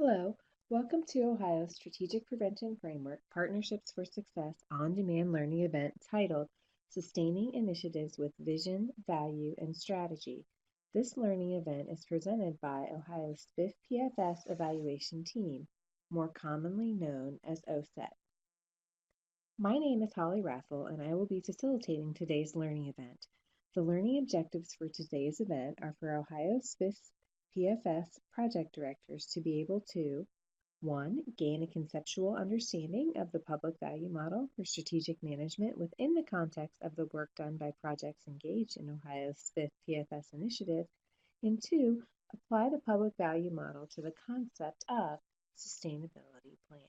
Hello, welcome to Ohio's Strategic Prevention Framework Partnerships for Success on-demand learning event titled Sustaining Initiatives with Vision, Value, and Strategy. This learning event is presented by Ohio's SPF PFS evaluation team, more commonly known as OSET. My name is Holly Raffel, and I will be facilitating today's learning event. The learning objectives for today's event are for Ohio SPF PFS project directors to be able to 1. Gain a conceptual understanding of the public value model for strategic management within the context of the work done by projects engaged in Ohio's SPF PFS initiative, and 2. Apply the public value model to the concept of sustainability planning.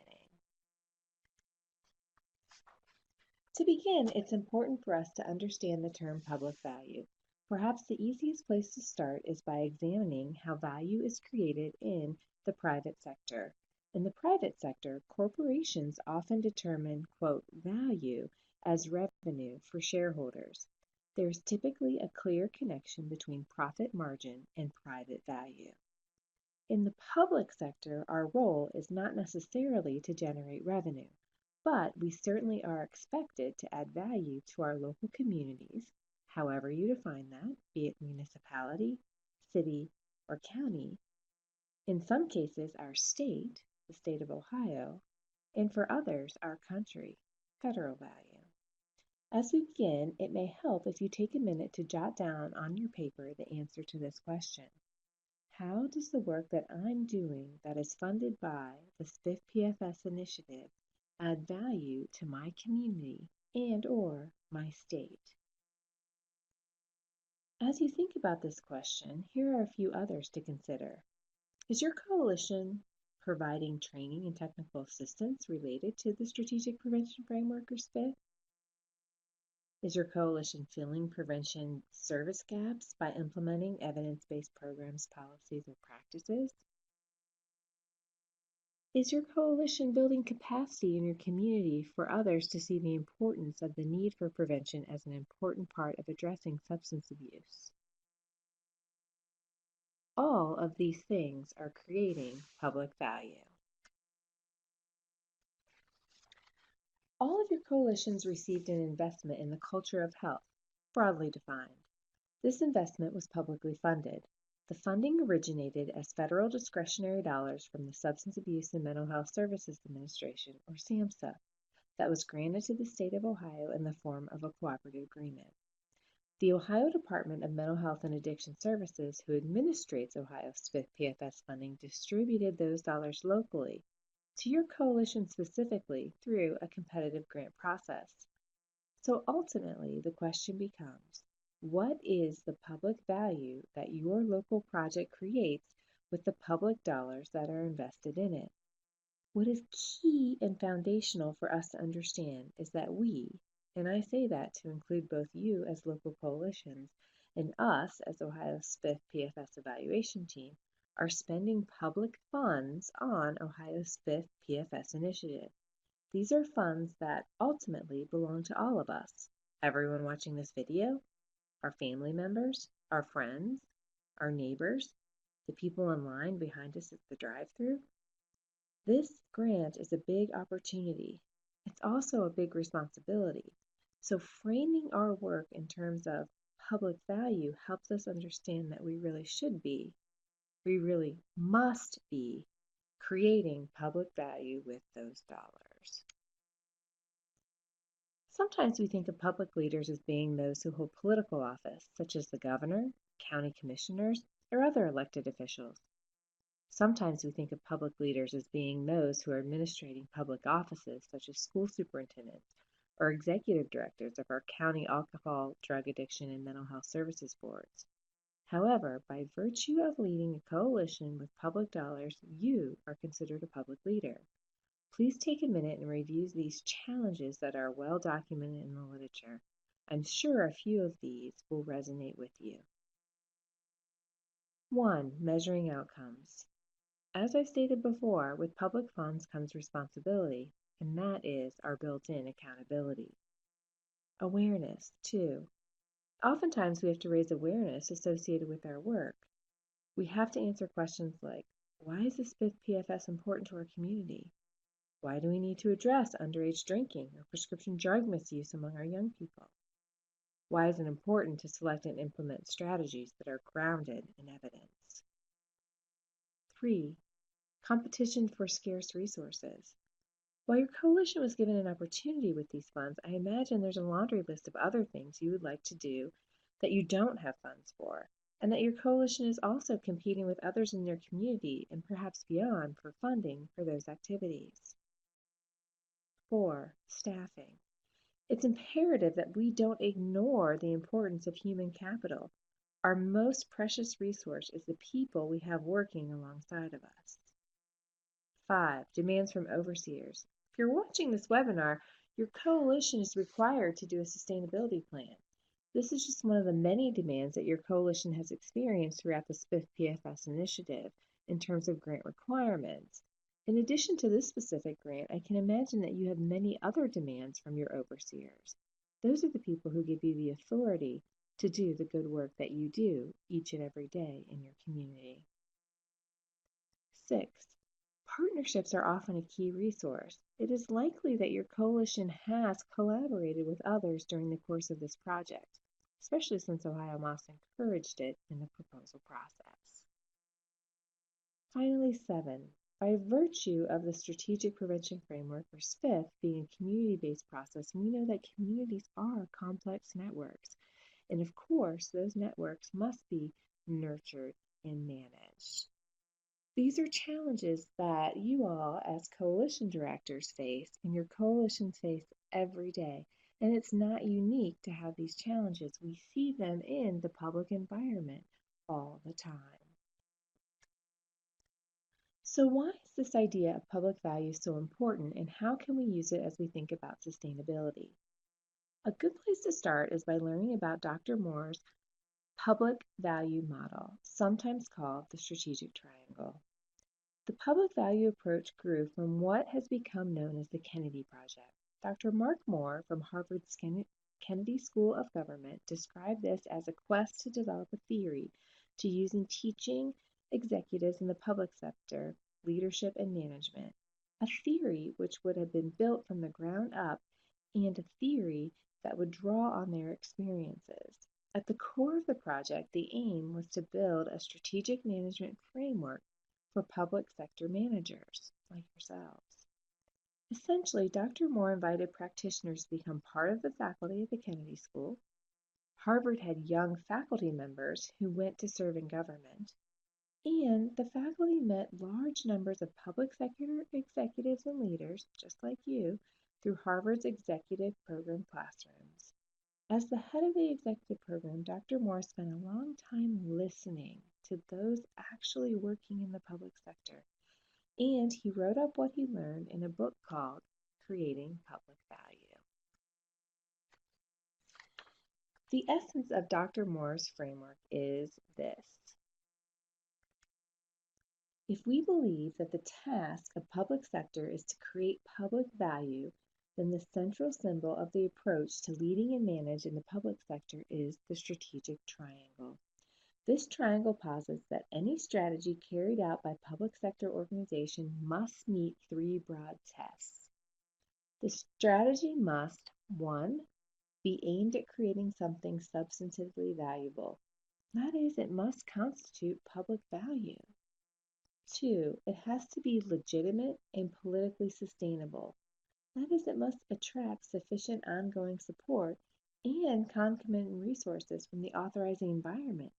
To begin, it's important for us to understand the term public value. Perhaps the easiest place to start is by examining how value is created in the private sector. In the private sector, corporations often determine, quote, value as revenue for shareholders. There's typically a clear connection between profit margin and private value. In the public sector, our role is not necessarily to generate revenue, but we certainly are expected to add value to our local communities, however you define that, be it municipality, city, or county. In some cases, our state, the state of Ohio, and for others, our country, federal value. As we begin, it may help if you take a minute to jot down on your paper the answer to this question. How does the work that I'm doing that is funded by the SPF PFS initiative add value to my community and/or my state? As you think about this question, here are a few others to consider. Is your coalition providing training and technical assistance related to the Strategic Prevention Framework or SPF? Is your coalition filling prevention service gaps by implementing evidence-based programs, policies, or practices? Is your coalition building capacity in your community for others to see the importance of the need for prevention as an important part of addressing substance abuse? All of these things are creating public value. All of your coalitions received an investment in the culture of health, broadly defined. This investment was publicly funded. The funding originated as federal discretionary dollars from the Substance Abuse and Mental Health Services Administration, or SAMHSA, that was granted to the state of Ohio in the form of a cooperative agreement. The Ohio Department of Mental Health and Addiction Services, who administrates Ohio's SPF PFS funding, distributed those dollars locally to your coalition specifically through a competitive grant process. So ultimately, the question becomes, what is the public value that your local project creates with the public dollars that are invested in it? What is key and foundational for us to understand is that we, and I say that to include both you as local coalitions and us as Ohio's SPF PFS evaluation team, are spending public funds on Ohio's SPF PFS initiative. These are funds that ultimately belong to all of us, everyone watching this video, our family members, our friends, our neighbors, the people in line behind us at the drive-thru. This grant is a big opportunity. It's also a big responsibility. So framing our work in terms of public value helps us understand that we really must be creating public value with those dollars. Sometimes we think of public leaders as being those who hold political office, such as the governor, county commissioners, or other elected officials. Sometimes we think of public leaders as being those who are administrating public offices, such as school superintendents or executive directors of our county alcohol, drug addiction, and mental health services boards. However, by virtue of leading a coalition with public dollars, you are considered a public leader. Please take a minute and review these challenges that are well documented in the literature. I'm sure a few of these will resonate with you. 1. Measuring outcomes. As I stated before, with public funds comes responsibility, and that is our built-in accountability. Awareness, 2. Oftentimes we have to raise awareness associated with our work. We have to answer questions like, Why is the SPF PFS important to our community? Why do we need to address underage drinking or prescription drug misuse among our young people? Why is it important to select and implement strategies that are grounded in evidence? 3. Competition for scarce resources. While your coalition was given an opportunity with these funds, I imagine there's a laundry list of other things you would like to do that you don't have funds for, and that your coalition is also competing with others in your community and perhaps beyond for funding for those activities. 4. Staffing. It's imperative that we don't ignore the importance of human capital. Our most precious resource is the people we have working alongside of us. 5. Demands from overseers. If you're watching this webinar, your coalition is required to do a sustainability plan. This is just one of the many demands that your coalition has experienced throughout the SPF PFS initiative in terms of grant requirements. In addition to this specific grant, I can imagine that you have many other demands from your overseers. Those are the people who give you the authority to do the good work that you do each and every day in your community. 6. Partnerships are often a key resource. It is likely that your coalition has collaborated with others during the course of this project, especially since Ohio Moss encouraged it in the proposal process. Finally, 7. By virtue of the Strategic Prevention Framework, or SPF, being a community-based process, we know that communities are complex networks. And of course, those networks must be nurtured and managed. These are challenges that you all as coalition directors face and your coalitions face every day. And it's not unique to have these challenges. We see them in the public environment all the time. So why is this idea of public value so important, and how can we use it as we think about sustainability? A good place to start is by learning about Dr. Moore's public value model, sometimes called the strategic triangle. The public value approach grew from what has become known as the Kennedy Project. Dr. Mark Moore from Harvard's Kennedy School of Government described this as a quest to develop a theory to use in teaching executives in the public sector, leadership, and management. A theory which would have been built from the ground up, and a theory that would draw on their experiences. At the core of the project, the aim was to build a strategic management framework for public sector managers like yourselves. Essentially, Dr. Moore invited practitioners to become part of the faculty at the Kennedy School. Harvard had young faculty members who went to serve in government, and the faculty met large numbers of public sector executives and leaders, just like you, through Harvard's executive program classrooms. As the head of the executive program, Dr. Moore spent a long time listening to those actually working in the public sector, and he wrote up what he learned in a book called Creating Public Value. The essence of Dr. Moore's framework is this. If we believe that the task of public sector is to create public value, then the central symbol of the approach to leading and manage in the public sector is the strategic triangle. This triangle posits that any strategy carried out by public sector organization must meet three broad tests. The strategy must, 1, be aimed at creating something substantively valuable. That is, it must constitute public value. 2, it has to be legitimate and politically sustainable. That is, it must attract sufficient ongoing support and concomitant resources from the authorizing environment.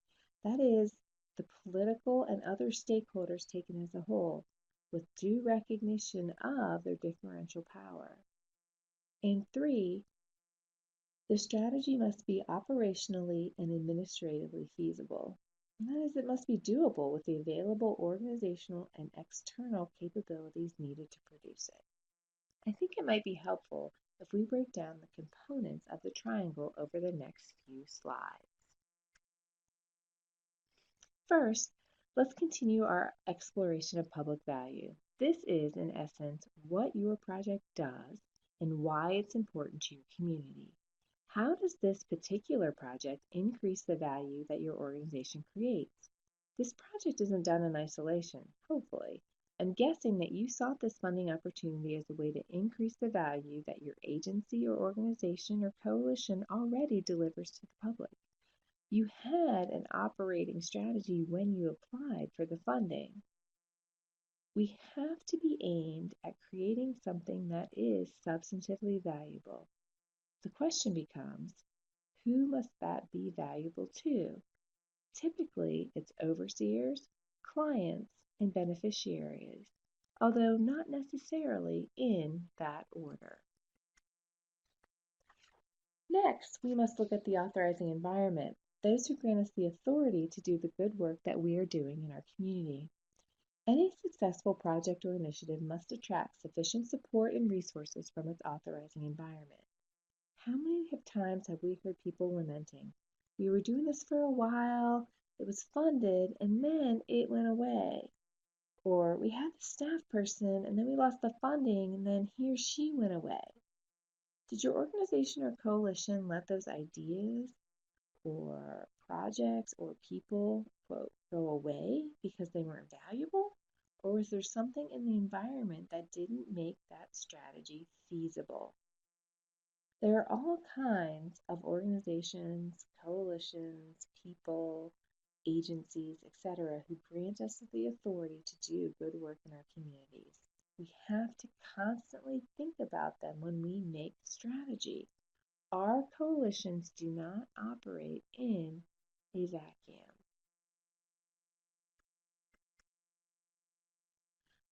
That is, the political and other stakeholders taken as a whole, with due recognition of their differential power. And 3, the strategy must be operationally and administratively feasible. And that is, it must be doable with the available organizational and external capabilities needed to produce it. I think it might be helpful if we break down the components of the triangle over the next few slides. First, let's continue our exploration of public value. This is, in essence, what your project does and why it's important to your community. How does this particular project increase the value that your organization creates? This project isn't done in isolation, hopefully. I'm guessing that you sought this funding opportunity as a way to increase the value that your agency or organization or coalition already delivers to the public. You had an operating strategy when you applied for the funding. We have to be aimed at creating something that is substantively valuable. The question becomes, who must that be valuable to? Typically, it's overseers, clients, and beneficiaries, although not necessarily in that order. Next, we must look at the authorizing environment, those who grant us the authority to do the good work that we are doing in our community. Any successful project or initiative must attract sufficient support and resources from its authorizing environment. How many times have we heard people lamenting, we were doing this for a while, it was funded, and then it went away. Or we had the staff person, and then we lost the funding, and then he or she went away. Did your organization or coalition let those ideas or projects or people, quote, go away because they weren't valuable? Or was there something in the environment that didn't make that strategy feasible? There are all kinds of organizations, coalitions, people, agencies, etc., who grant us the authority to do good work in our communities. We have to constantly think about them when we make strategy. Our coalitions do not operate in a vacuum.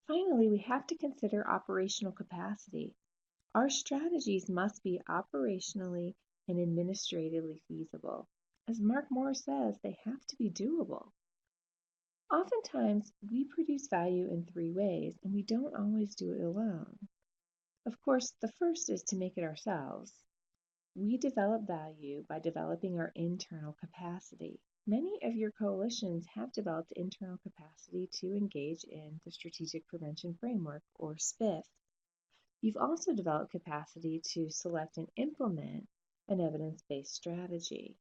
Finally, we have to consider operational capacity. Our strategies must be operationally and administratively feasible. As Mark Moore says, they have to be doable. Oftentimes, we produce value in three ways, and we don't always do it alone. Of course, the first is to make it ourselves. We develop value by developing our internal capacity. Many of your coalitions have developed internal capacity to engage in the Strategic Prevention Framework, or SPF. You've also developed capacity to select and implement an evidence-based strategy.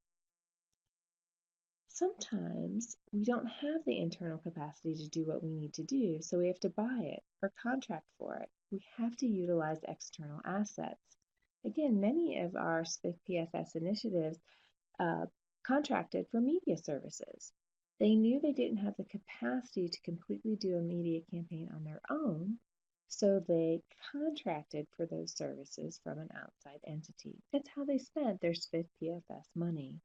Sometimes we don't have the internal capacity to do what we need to do, so we have to buy it or contract for it. We have to utilize external assets. Again, many of our SPF PFS initiatives contracted for media services. They knew they didn't have the capacity to completely do a media campaign on their own, so they contracted for those services from an outside entity. That's how they spent their SPF PFS money.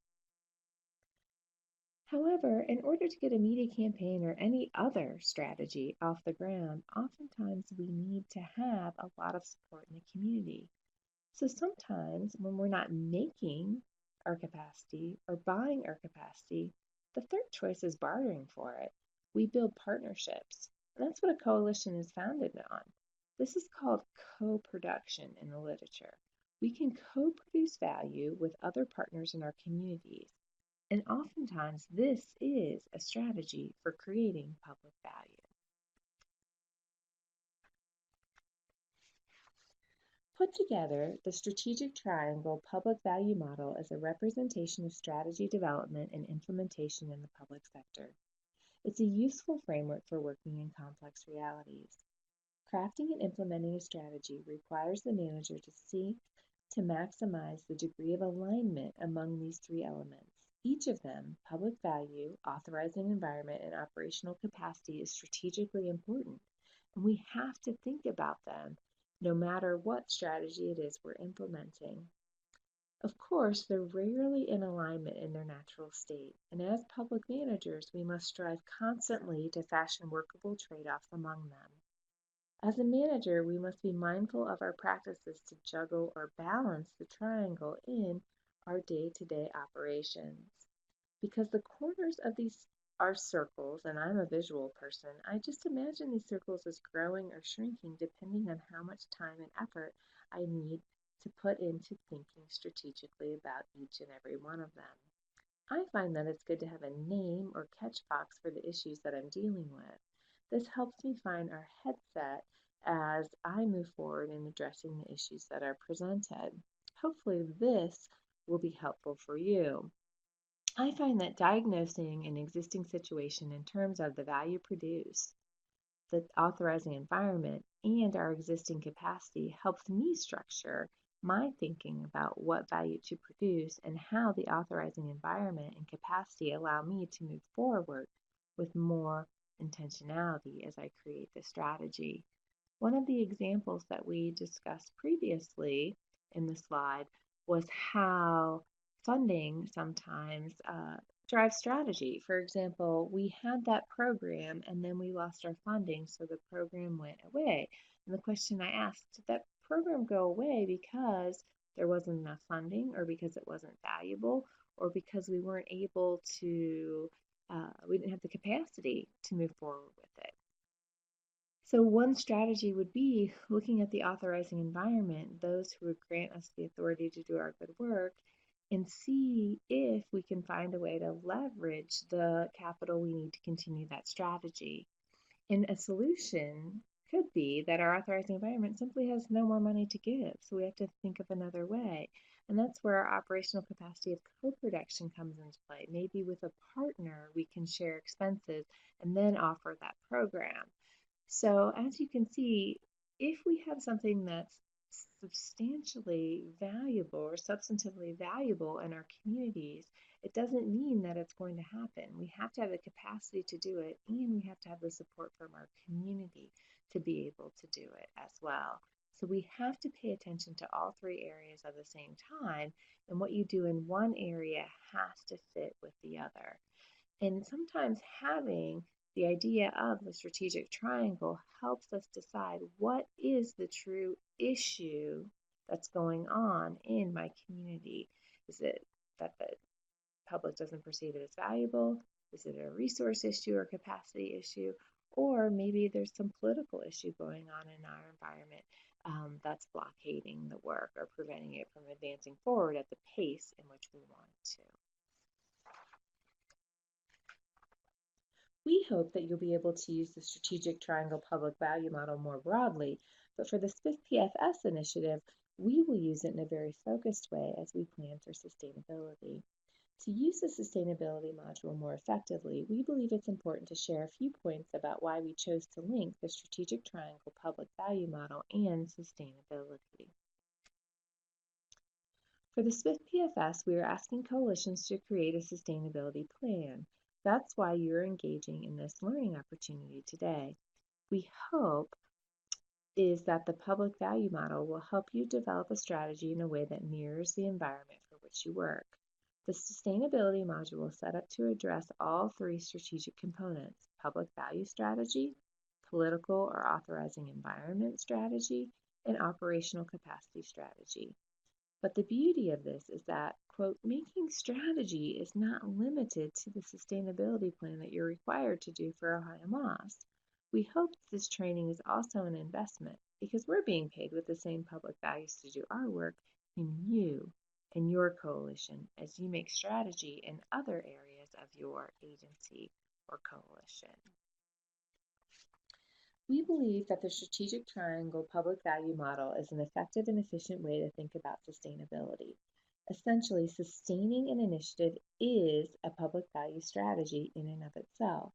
However, in order to get a media campaign or any other strategy off the ground, oftentimes we need to have a lot of support in the community. So sometimes when we're not making our capacity or buying our capacity, the third choice is bartering for it. We build partnerships. And that's what a coalition is founded on. This is called co-production in the literature. We can co-produce value with other partners in our communities. And oftentimes, this is a strategy for creating public value. Put together, the strategic triangle public value model is a representation of strategy development and implementation in the public sector. It's a useful framework for working in complex realities. Crafting and implementing a strategy requires the manager to seek to maximize the degree of alignment among these three elements. Each of them, public value, authorizing environment, and operational capacity, is strategically important, and we have to think about them no matter what strategy it is we're implementing. Of course, they're rarely in alignment in their natural state, and as public managers, we must strive constantly to fashion workable trade-offs among them. As a manager, we must be mindful of our practices to juggle or balance the triangle in our day-to-day operations. Because the corners of these are circles, and I'm a visual person, I just imagine these circles as growing or shrinking depending on how much time and effort I need to put into thinking strategically about each and every one of them. I find that it's good to have a name or catchbox for the issues that I'm dealing with. This helps me find our headset as I move forward in addressing the issues that are presented. Hopefully this will be helpful for you. I find that diagnosing an existing situation in terms of the value produced, the authorizing environment, and our existing capacity helps me structure my thinking about what value to produce and how the authorizing environment and capacity allow me to move forward with more intentionality as I create the strategy. One of the examples that we discussed previously in the slide was how funding sometimes drives strategy. For example, we had that program and then we lost our funding, so the program went away. And the question I asked, did that program go away because there wasn't enough funding, or because it wasn't valuable, or because we weren't able to, we didn't have the capacity to move forward with it? So one strategy would be looking at the authorizing environment, those who would grant us the authority to do our good work, and see if we can find a way to leverage the capital we need to continue that strategy. And a solution could be that our authorizing environment simply has no more money to give, so we have to think of another way. And that's where our operational capacity of co-production comes into play. Maybe with a partner, we can share expenses and then offer that program. So as you can see, if we have something that's substantially valuable or substantively valuable in our communities, it doesn't mean that it's going to happen. We have to have the capacity to do it, and we have to have the support from our community to be able to do it as well. So we have to pay attention to all three areas at the same time, and what you do in one area has to fit with the other. And sometimes having the idea of the strategic triangle helps us decide what is the true issue that's going on in my community. Is it that the public doesn't perceive it as valuable? Is it a resource issue or capacity issue? Or maybe there's some political issue going on in our environment that's blockading the work or preventing it from advancing forward at the pace in which we want to. We hope that you'll be able to use the strategic triangle public value model more broadly, but for the SPF PFS initiative, we will use it in a very focused way as we plan for sustainability. To use the sustainability module more effectively, we believe it's important to share a few points about why we chose to link the strategic triangle public value model and sustainability. For the SPF PFS, we are asking coalitions to create a sustainability plan. That's why you're engaging in this learning opportunity today. We hope is that the public value model will help you develop a strategy in a way that mirrors the environment for which you work. The sustainability module is set up to address all three strategic components: public value strategy, political or authorizing environment strategy, and operational capacity strategy. But the beauty of this is that, quote, making strategy is not limited to the sustainability plan that you're required to do for Ohio Moss. We hope that this training is also an investment because we're being paid with the same public values to do our work in you and your coalition as you make strategy in other areas of your agency or coalition. We believe that the strategic triangle public value model is an effective and efficient way to think about sustainability. Essentially, sustaining an initiative is a public value strategy in and of itself.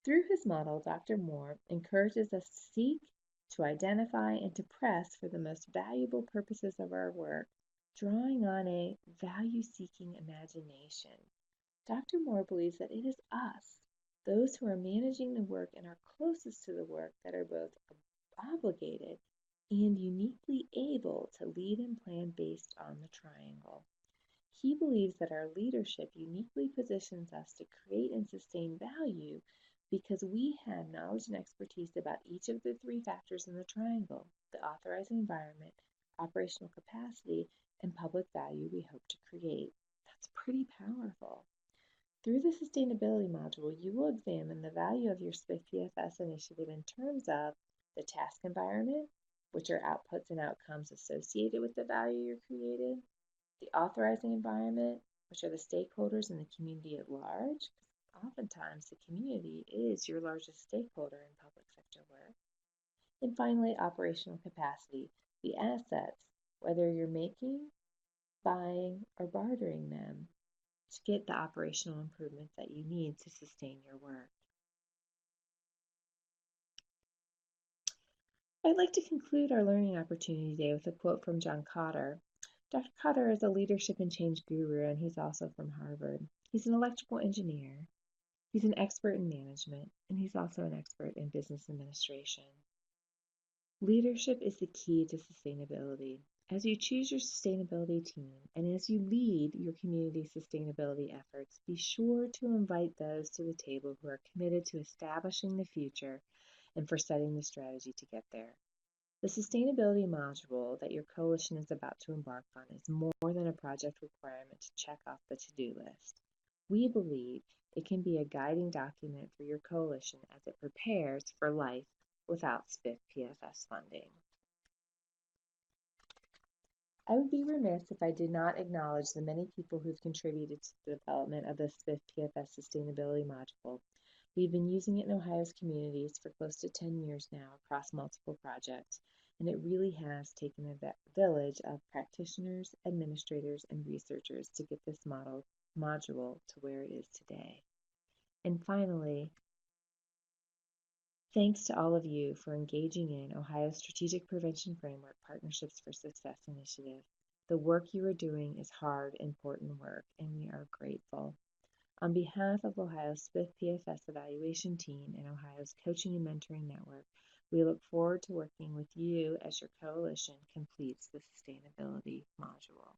Through his model, Dr. Moore encourages us to seek, to identify, and to press for the most valuable purposes of our work, drawing on a value-seeking imagination. Dr. Moore believes that it is us, those who are managing the work and are closest to the work, that are both obligated and uniquely able to lead and plan based on the triangle. He believes that our leadership uniquely positions us to create and sustain value because we have knowledge and expertise about each of the three factors in the triangle: the authorizing environment, operational capacity, and public value we hope to create. That's pretty powerful. Through the sustainability module, you will examine the value of your SPF PFS initiative in terms of the task environment, which are outputs and outcomes associated with the value you're creating, the authorizing environment, which are the stakeholders in the community at large. Oftentimes, the community is your largest stakeholder in public sector work. And finally, operational capacity, the assets, whether you're making, buying, or bartering them. to get the operational improvements that you need to sustain your work. I'd like to conclude our learning opportunity today with a quote from John Cotter. Dr. Cotter is a leadership and change guru, and he's also from Harvard. He's an electrical engineer. He's an expert in management, and he's also an expert in business administration. Leadership is the key to sustainability. As you choose your sustainability team and as you lead your community sustainability efforts, be sure to invite those to the table who are committed to establishing the future and for setting the strategy to get there. The sustainability module that your coalition is about to embark on is more than a project requirement to check off the to-do list. We believe it can be a guiding document for your coalition as it prepares for life without SPF PFS funding. I would be remiss if I did not acknowledge the many people who've contributed to the development of the SPF PFS sustainability module. We've been using it in Ohio's communities for close to 10 years now across multiple projects, and it really has taken a village of practitioners, administrators, and researchers to get this module to where it is today. And finally, thanks to all of you for engaging in Ohio's Strategic Prevention Framework Partnerships for Success initiative. The work you are doing is hard, important work, and we are grateful. On behalf of Ohio's SPF PFS evaluation team and Ohio's Coaching and Mentoring Network, we look forward to working with you as your coalition completes the sustainability module.